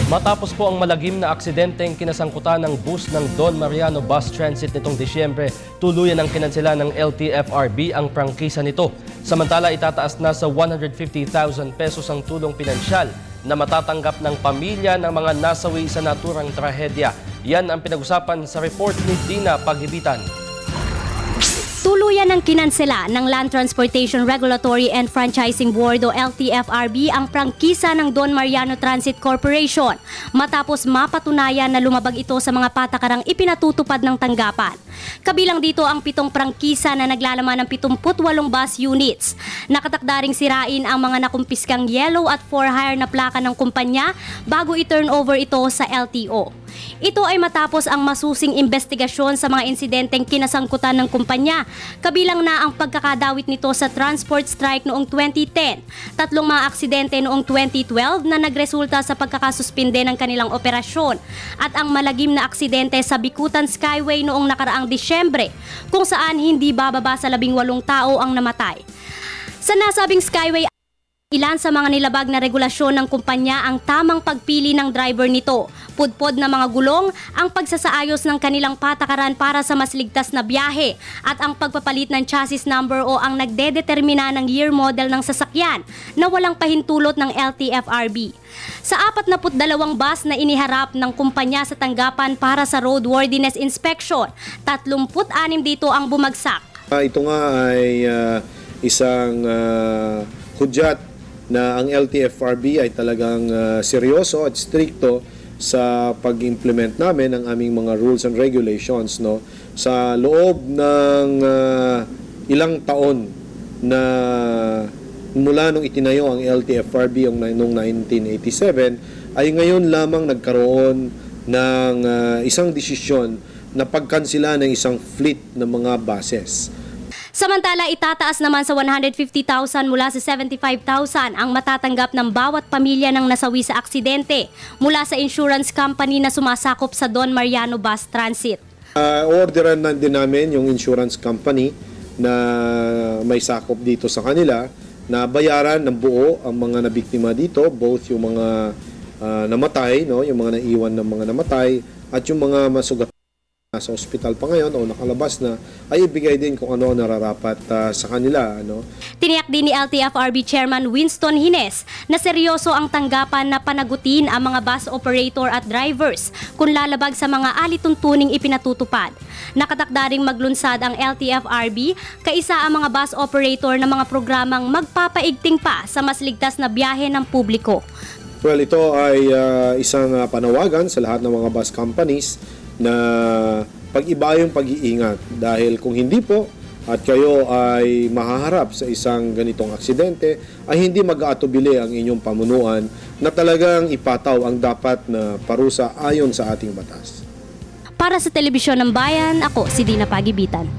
Matapos po ang malagim na aksidenteng kinasangkutan ng bus ng Don Mariano Bus Transit nitong Disyembre, tuluyan ang kinansela ng LTFRB ang prangkisa nito. Samantala, itataas na sa 150,000 pesos ang tulong pinansyal na matatanggap ng pamilya ng mga nasawi sa naturang trahedya. Yan ang pinag-usapan sa report ni Dina Paghibitan. Tuluyan ng kinansela ng Land Transportation Regulatory and Franchising Board o LTFRB ang prangkisa ng Don Mariano Transit Corporation matapos mapatunayan na lumabag ito sa mga patakarang ipinatutupad ng tanggapan. Kabilang dito ang 7 prangkisa na naglalaman ng 78 bus units. Nakatakdaring sirain ang mga nakumpiskang yellow at for hire na plaka ng kumpanya bago i-turn over ito sa LTO. Ito ay matapos ang masusing investigasyon sa mga insidenteng kinasangkutan ng kumpanya, kabilang na ang pagkakadawit nito sa transport strike noong 2010, 3 mga aksidente noong 2012 na nagresulta sa pagkakasuspinde ng kanilang operasyon, at ang malagim na aksidente sa Bicutan Skyway noong nakaraang Disyembre, kung saan hindi bababa sa 18 tao ang namatay. Sa nasabing Skyway, ilan sa mga nilabag na regulasyon ng kumpanya ang tamang pagpili ng driver nito, pudpod na mga gulong, ang pagsasaayos ng kanilang patakaran para sa mas ligtas na biyahe, at ang pagpapalit ng chassis number o ang nagdedetermina ng year model ng sasakyan na walang pahintulot ng LTFRB. Sa 42 bus na iniharap ng kumpanya sa tanggapan para sa roadworthiness inspection, 36 dito ang bumagsak. Ito nga ay isang hudyat na ang LTFRB ay talagang seryoso at strikto sa pag-implement namin ng aming mga rules and regulations, no. Sa loob ng ilang taon na mula nung itinayo ang LTFRB noong 1987, ay ngayon lamang nagkaroon ng isang desisyon na pagkansela ng isang fleet ng mga buses. Samantala, itataas naman sa 150,000 mula sa 75,000 ang matatanggap ng bawat pamilya ng nasawi sa aksidente mula sa insurance company na sumasakop sa Don Mariano Bus Transit. Orderan na din namin yung insurance company na may sakop dito sa kanila na bayaran ng buo ang mga nabiktima dito, both yung mga namatay, no, yung mga naiwan ng mga namatay, at yung mga masugat sa ospital pa ngayon o nakalabas na, ay ibigay din kung ano nararapat sa kanila. Ano. Tiniyak din ni LTFRB Chairman Winston Hines na seryoso ang tanggapan na panagutin ang mga bus operator at drivers kung lalabag sa mga alituntuning ipinatutupad. Nakatakdaring maglunsad ang LTFRB kaisa ang mga bus operator na mga programang magpapaigting pa sa mas ligtas na biyahe ng publiko. Well, ito ay isang panawagan sa lahat ng mga bus companies na pag-iba yung pag-iingat, dahil kung hindi po at kayo ay mahaharap sa isang ganitong aksidente, ay hindi mag-aatubili ang inyong pamunuan na talagang ipataw ang dapat na parusa ayon sa ating batas. Para sa Telebisyon ng Bayan, ako si Dina Paghibitan.